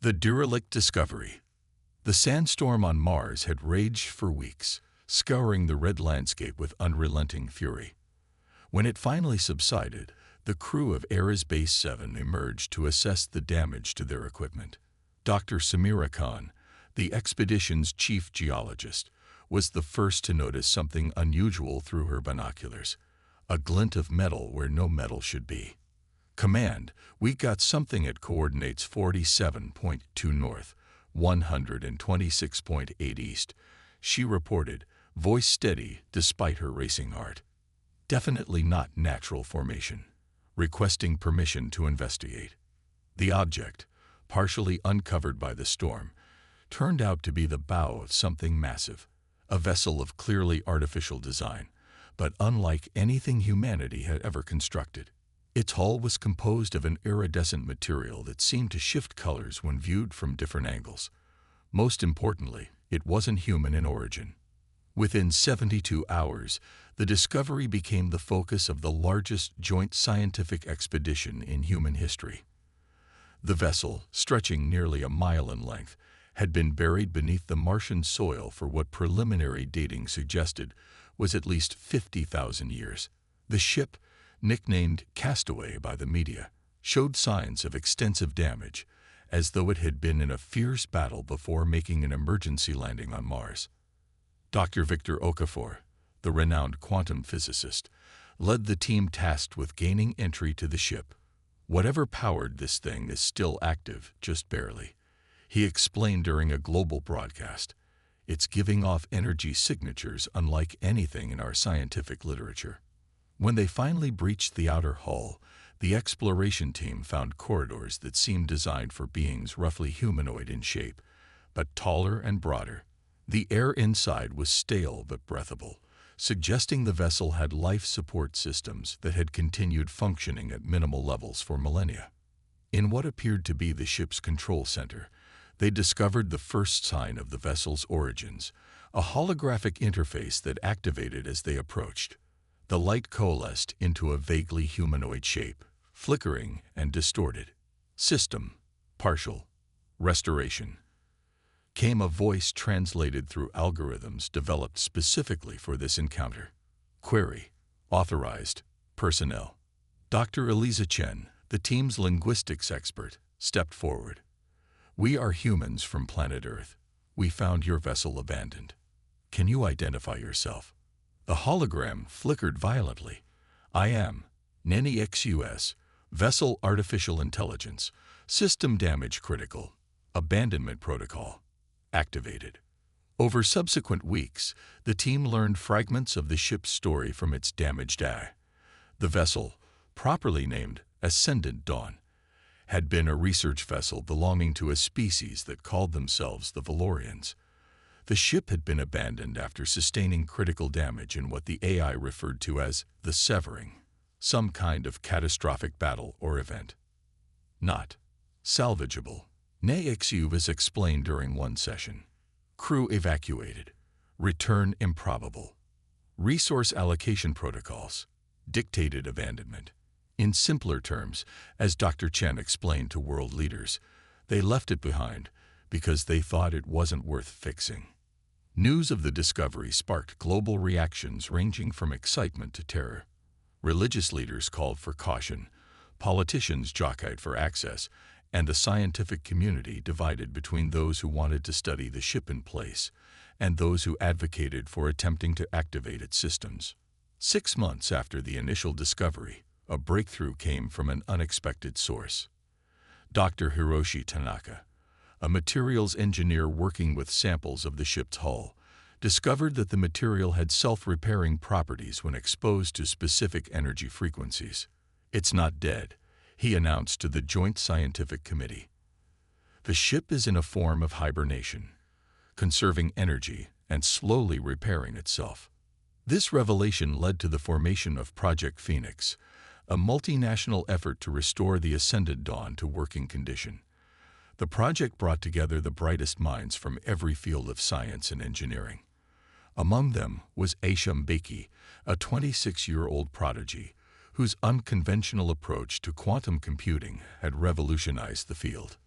The derelict discovery. The sandstorm on Mars had raged for weeks, scouring the red landscape with unrelenting fury. When it finally subsided, the crew of Ares Base 7 emerged to assess the damage to their equipment. Dr. Samira Khan, the expedition's chief geologist, was the first to notice something unusual through her binoculars, a glint of metal where no metal should be. "Command, we got something at coordinates 47.2 north, 126.8 east, she reported, voice steady despite her racing heart. Definitely not natural formation. Requesting permission to investigate. The object, partially uncovered by the storm, turned out to be the bow of something massive, a vessel of clearly artificial design, but unlike anything humanity had ever constructed. Its hull was composed of an iridescent material that seemed to shift colors when viewed from different angles. Most importantly, it wasn't human in origin. Within 72 hours, the discovery became the focus of the largest joint scientific expedition in human history. The vessel, stretching nearly a mile in length, had been buried beneath the Martian soil for what preliminary dating suggested was at least 50,000 years. The ship, nicknamed Castaway by the media, showed signs of extensive damage, as though it had been in a fierce battle before making an emergency landing on Mars. Dr. Victor Okafor, the renowned quantum physicist, led the team tasked with gaining entry to the ship. "Whatever powered this thing is still active, just barely," he explained during a global broadcast. "It's giving off energy signatures unlike anything in our scientific literature." When they finally breached the outer hull, the exploration team found corridors that seemed designed for beings roughly humanoid in shape, but taller and broader. The air inside was stale but breathable, suggesting the vessel had life support systems that had continued functioning at minimal levels for millennia. In what appeared to be the ship's control center, they discovered the first sign of the vessel's origins, a holographic interface that activated as they approached. The light coalesced into a vaguely humanoid shape, flickering and distorted. "System, partial, restoration," came a voice translated through algorithms developed specifically for this encounter. "Query, authorized, personnel." Dr. Eliza Chen, the team's linguistics expert, stepped forward. "We are humans from planet Earth. We found your vessel abandoned. Can you identify yourself?" The hologram flickered violently. "I am Neni XUS, Vessel Artificial Intelligence, System Damage Critical, Abandonment Protocol, activated." Over subsequent weeks, the team learned fragments of the ship's story from its damaged eye. The vessel, properly named Ascendant Dawn, had been a research vessel belonging to a species that called themselves the Valorians. The ship had been abandoned after sustaining critical damage in what the AI referred to as the severing, some kind of catastrophic battle or event. Not salvageable. NEXU was explained during one session. Crew evacuated. Return improbable. Resource allocation protocols dictated abandonment. In simpler terms, as Dr. Chen explained to world leaders, they left it behind because they thought it wasn't worth fixing. News of the discovery sparked global reactions ranging from excitement to terror. Religious leaders called for caution, politicians jockeyed for access, and the scientific community divided between those who wanted to study the ship in place and those who advocated for attempting to activate its systems. 6 months after the initial discovery, a breakthrough came from an unexpected source. Dr. Hiroshi Tanaka, a materials engineer working with samples of the ship's hull, discovered that the material had self-repairing properties when exposed to specific energy frequencies. "It's not dead," he announced to the Joint Scientific Committee. "The ship is in a form of hibernation, conserving energy and slowly repairing itself." This revelation led to the formation of Project Phoenix, a multinational effort to restore the Ascendant Dawn to working condition. The project brought together the brightest minds from every field of science and engineering. Among them was Asham Beki, a 26-year-old prodigy whose unconventional approach to quantum computing had revolutionized the field.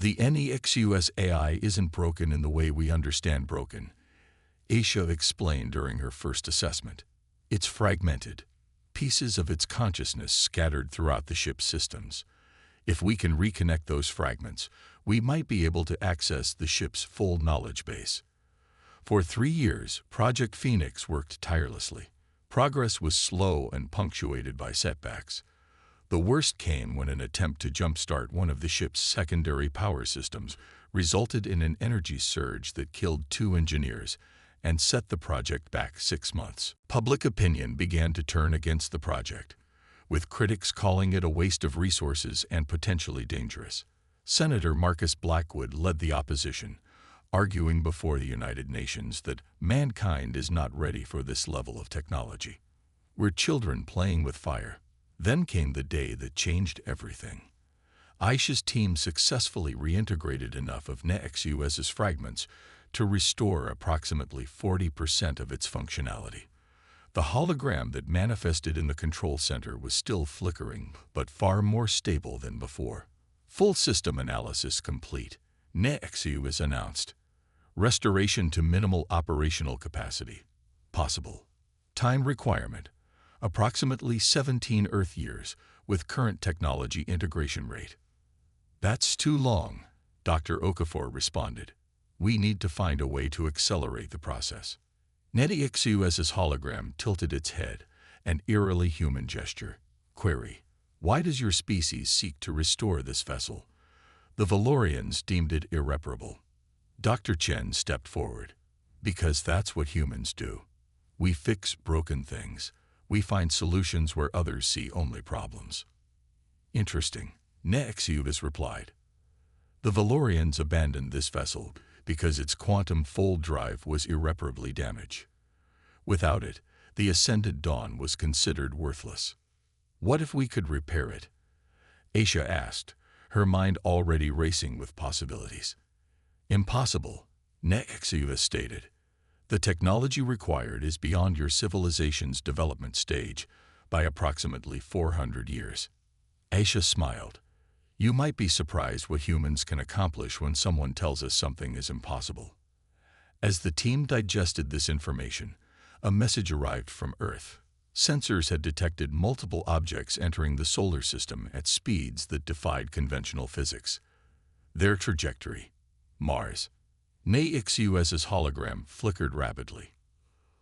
The NEXUS AI isn't broken in the way we understand broken, Aisha explained during her first assessment. It's fragmented, pieces of its consciousness scattered throughout the ship's systems. If we can reconnect those fragments, we might be able to access the ship's full knowledge base. For 3 years, Project Phoenix worked tirelessly. Progress was slow and punctuated by setbacks. The worst came when an attempt to jumpstart one of the ship's secondary power systems resulted in an energy surge that killed 2 engineers and set the project back 6 months. Public opinion began to turn against the project, with critics calling it a waste of resources and potentially dangerous. Senator Marcus Blackwood led the opposition, arguing before the United Nations that mankind is not ready for this level of technology. We're children playing with fire. Then came the day that changed everything. Aisha's team successfully reintegrated enough of NEXUS's fragments to restore approximately 40% of its functionality. The hologram that manifested in the control center was still flickering, but far more stable than before. Full system analysis complete, NEXUS announced. Restoration to minimal operational capacity. Possible. Time requirement. Approximately 17 Earth years with current technology integration rate. That's too long, Dr. Okafor responded. We need to find a way to accelerate the process. NEXUS's hologram tilted its head, an eerily human gesture. Query: why does your species seek to restore this vessel? The Valorians deemed it irreparable. Dr. Chen stepped forward. Because that's what humans do. We fix broken things. We find solutions where others see only problems. Interesting, NEXUS replied. The Valorians abandoned this vessel because its quantum fold drive was irreparably damaged. Without it, the Ascended Dawn was considered worthless. What if we could repair it? Aisha asked, her mind already racing with possibilities. Impossible, NEXUS stated. The technology required is beyond your civilization's development stage by approximately 400 years. Aisha smiled. You might be surprised what humans can accomplish when someone tells us something is impossible. As the team digested this information, a message arrived from Earth. Sensors had detected multiple objects entering the solar system at speeds that defied conventional physics. Their trajectory: Mars. NEXUS's hologram flickered rapidly.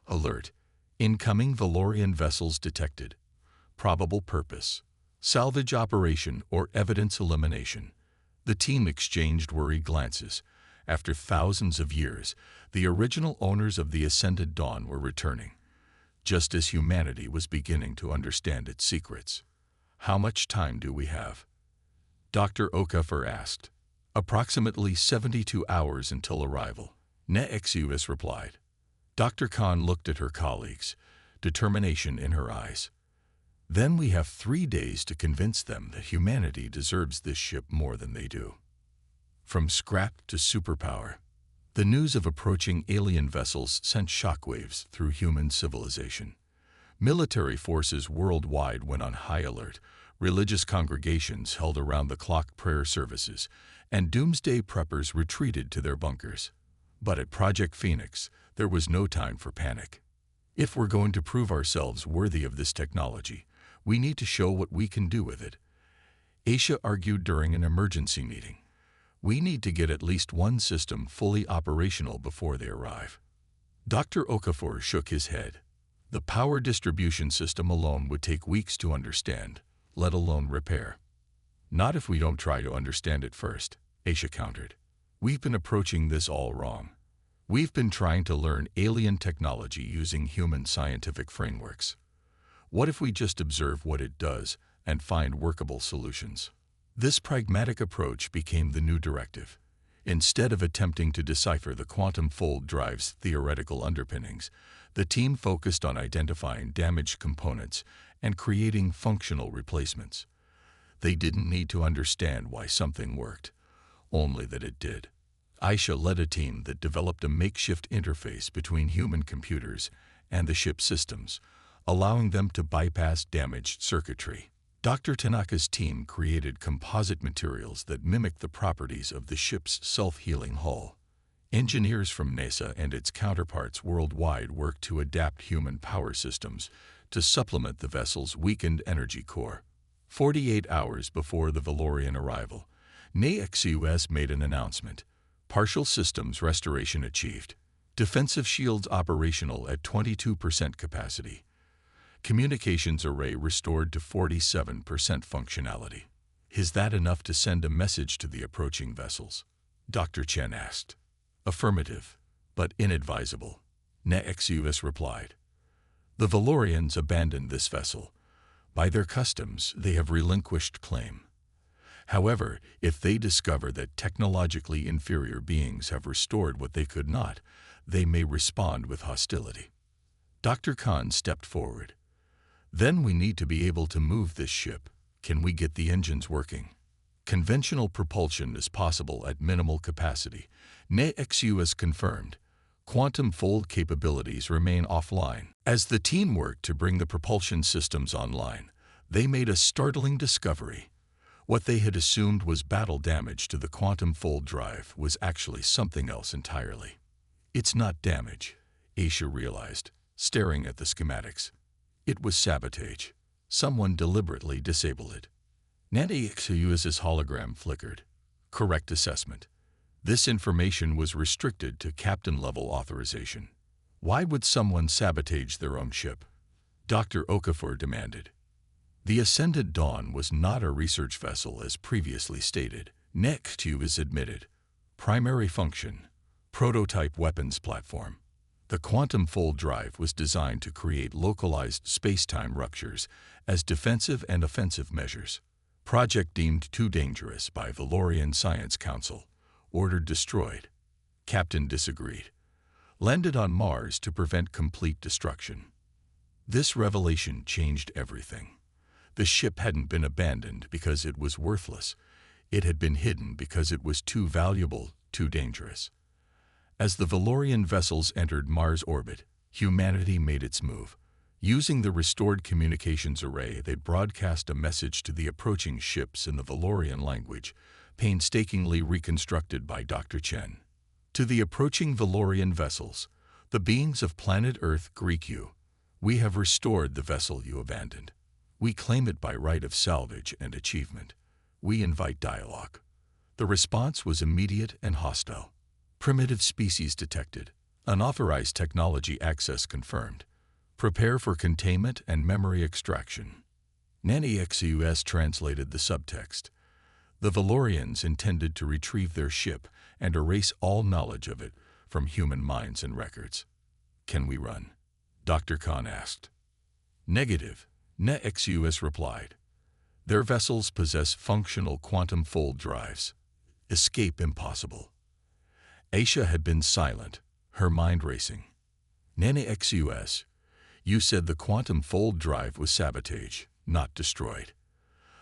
Alert. Incoming Valorian vessels detected. Probable purpose: salvage operation or evidence elimination. The team exchanged worried glances. After thousands of years, the original owners of the Ascended Dawn were returning, just as humanity was beginning to understand its secrets. How much time do we have? Dr. Okafor asked. Approximately 72 hours until arrival, NEXUS replied. Dr. Khan looked at her colleagues, determination in her eyes. Then we have 3 days to convince them that humanity deserves this ship more than they do. From scrap to superpower, the news of approaching alien vessels sent shockwaves through human civilization. Military forces worldwide went on high alert. Religious congregations held around-the-clock prayer services, and doomsday preppers retreated to their bunkers. But at Project Phoenix, there was no time for panic. If we're going to prove ourselves worthy of this technology, we need to show what we can do with it. Aisha argued during an emergency meeting. We need to get at least one system fully operational before they arrive. Dr. Okafor shook his head. The power distribution system alone would take weeks to understand, let alone repair. Not if we don't try to understand it first, Aisha countered. We've been approaching this all wrong. We've been trying to learn alien technology using human scientific frameworks. What if we just observe what it does and find workable solutions? This pragmatic approach became the new directive. Instead of attempting to decipher the quantum fold drive's theoretical underpinnings, the team focused on identifying damaged components and creating functional replacements. They didn't need to understand why something worked, only that it did. Aisha led a team that developed a makeshift interface between human computers and the ship's systems, allowing them to bypass damaged circuitry. Dr. Tanaka's team created composite materials that mimic the properties of the ship's self-healing hull. Engineers from NASA and its counterparts worldwide worked to adapt human power systems to supplement the vessel's weakened energy core. 48 hours before the Valorian arrival, NAXUS made an announcement. Partial systems restoration achieved. Defensive shields operational at 22% capacity. Communications array restored to 47% functionality. Is that enough to send a message to the approaching vessels? Dr. Chen asked. Affirmative, but inadvisable. NAXUS replied. The Valorians abandoned this vessel. By their customs, they have relinquished claim. However, if they discover that technologically inferior beings have restored what they could not, they may respond with hostility. Dr. Khan stepped forward. Then we need to be able to move this ship. Can we get the engines working? Conventional propulsion is possible at minimal capacity. NAXUS confirmed. Quantum fold capabilities remain offline. As the team worked to bring the propulsion systems online, they made a startling discovery. What they had assumed was battle damage to the quantum fold drive was actually something else entirely. It's not damage, Aisha realized, staring at the schematics. It was sabotage. Someone deliberately disabled it. NAXUS's hologram flickered. Correct assessment. This information was restricted to captain-level authorization. Why would someone sabotage their own ship? Dr. Okafor demanded. The Ascendant Dawn was not a research vessel as previously stated. NAXUS admitted. Primary function. Prototype weapons platform. The quantum fold drive was designed to create localized space-time ruptures as defensive and offensive measures. Project deemed too dangerous by Valorian Science Council. Ordered destroyed. Captain disagreed. Landed on Mars to prevent complete destruction. This revelation changed everything. The ship hadn't been abandoned because it was worthless. It had been hidden because it was too valuable, too dangerous. As the Valorian vessels entered Mars orbit, humanity made its move. Using the restored communications array, they broadcast a message to the approaching ships in the Valorian language, painstakingly reconstructed by Dr. Chen. To the approaching Valorian vessels, the beings of planet Earth greet you. We have restored the vessel you abandoned. We claim it by right of salvage and achievement. We invite dialogue. The response was immediate and hostile. Primitive species detected. Unauthorized technology access confirmed. Prepare for containment and memory extraction. NAXUS translated the subtext. The Valorians intended to retrieve their ship and erase all knowledge of it from human minds and records. Can we run? Dr. Khan asked. Negative, NAXUS replied. Their vessels possess functional quantum fold drives. Escape impossible. Aisha had been silent, her mind racing. NAXUS, you said the quantum fold drive was sabotage, not destroyed.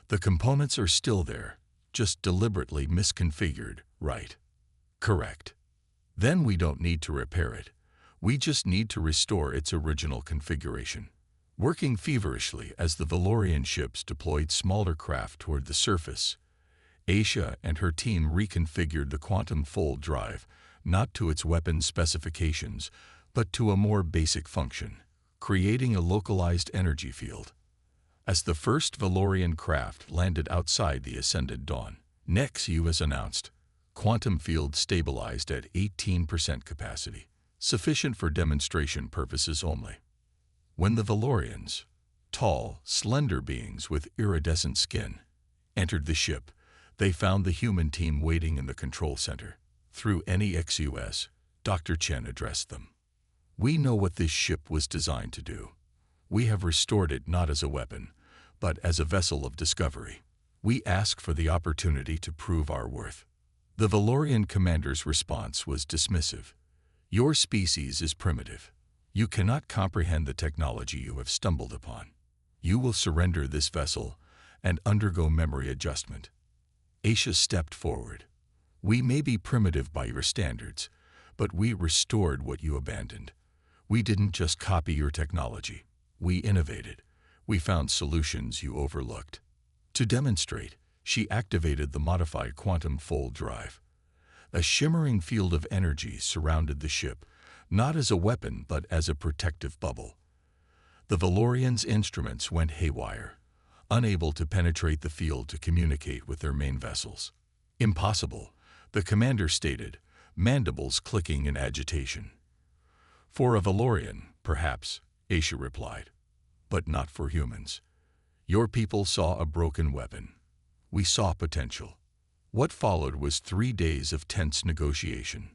The components are still there, just deliberately misconfigured, right? Correct. Then we don't need to repair it. We just need to restore its original configuration. Working feverishly as the Valorian ships deployed smaller craft toward the surface, Aisha and her team reconfigured the quantum fold drive, not to its weapon specifications, but to a more basic function, creating a localized energy field. As the first Valorian craft landed outside the Ascendant Dawn, NAXUS announced, quantum field stabilized at 18% capacity, sufficient for demonstration purposes only. When the Valorians, tall, slender beings with iridescent skin, entered the ship, they found the human team waiting in the control center. Through NAXUS, Dr. Chen addressed them. We know what this ship was designed to do. We have restored it not as a weapon, but as a vessel of discovery. We ask for the opportunity to prove our worth. The Valorian commander's response was dismissive. Your species is primitive. You cannot comprehend the technology you have stumbled upon. You will surrender this vessel and undergo memory adjustment. Aisha stepped forward. We may be primitive by your standards, but we restored what you abandoned. We didn't just copy your technology. We innovated. We found solutions you overlooked. To demonstrate, she activated the modified quantum fold drive. A shimmering field of energy surrounded the ship, not as a weapon but as a protective bubble. The Valorians' instruments went haywire, unable to penetrate the field to communicate with their main vessels. Impossible, the commander stated, mandibles clicking in agitation. For a Valorian, perhaps, Aisha replied, but not for humans. Your people saw a broken weapon. We saw potential. What followed was 3 days of tense negotiation.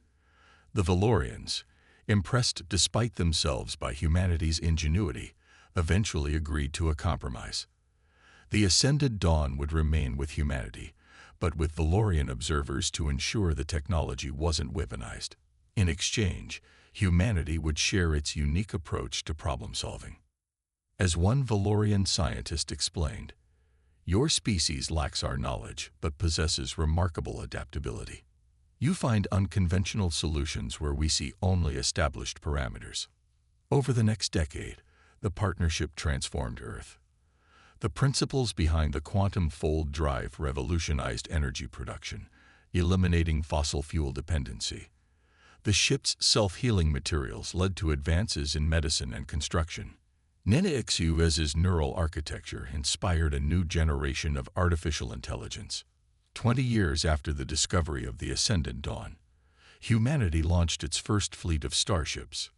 The Valorians, impressed despite themselves by humanity's ingenuity, eventually agreed to a compromise. The Ascended Dawn would remain with humanity, but with Valorian observers to ensure the technology wasn't weaponized. In exchange, humanity would share its unique approach to problem-solving. As one Valorian scientist explained, your species lacks our knowledge but possesses remarkable adaptability. You find unconventional solutions where we see only established parameters. Over the next decade, the partnership transformed Earth. The principles behind the quantum fold drive revolutionized energy production, eliminating fossil fuel dependency. The ship's self-healing materials led to advances in medicine and construction. NENEXUS's neural architecture inspired a new generation of artificial intelligence. 20 years after the discovery of the Ascendant Dawn, humanity launched its first fleet of starships.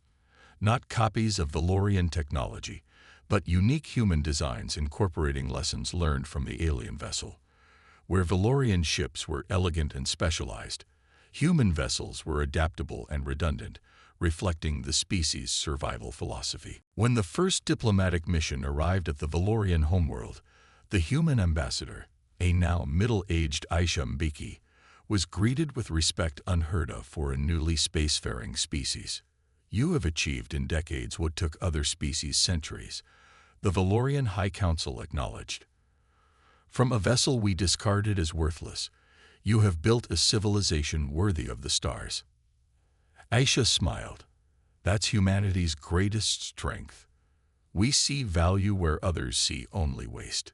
Not copies of Valorian technology, but unique human designs incorporating lessons learned from the alien vessel. Where Valorian ships were elegant and specialized, human vessels were adaptable and redundant, reflecting the species' survival philosophy. When the first diplomatic mission arrived at the Valorian homeworld, the human ambassador, a now middle-aged Aisha Mbeki, was greeted with respect unheard of for a newly spacefaring species. You have achieved in decades what took other species centuries, the Valorian High Council acknowledged. From a vessel we discarded as worthless, you have built a civilization worthy of the stars. Aisha smiled. That's humanity's greatest strength. We see value where others see only waste.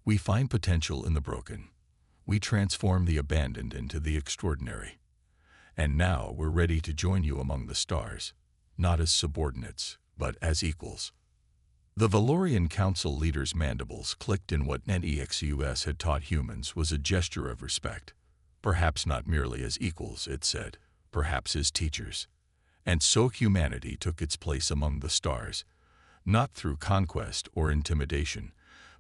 We find potential in the broken. We transform the abandoned into the extraordinary. And now we're ready to join you among the stars, not as subordinates, but as equals. The Valorian Council leader's mandibles clicked in what NEXUS had taught humans was a gesture of respect. Perhaps not merely as equals, it said, perhaps as teachers. And so humanity took its place among the stars, not through conquest or intimidation,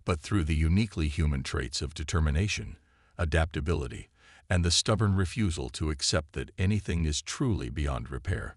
but through the uniquely human traits of determination, adaptability, and the stubborn refusal to accept that anything is truly beyond repair.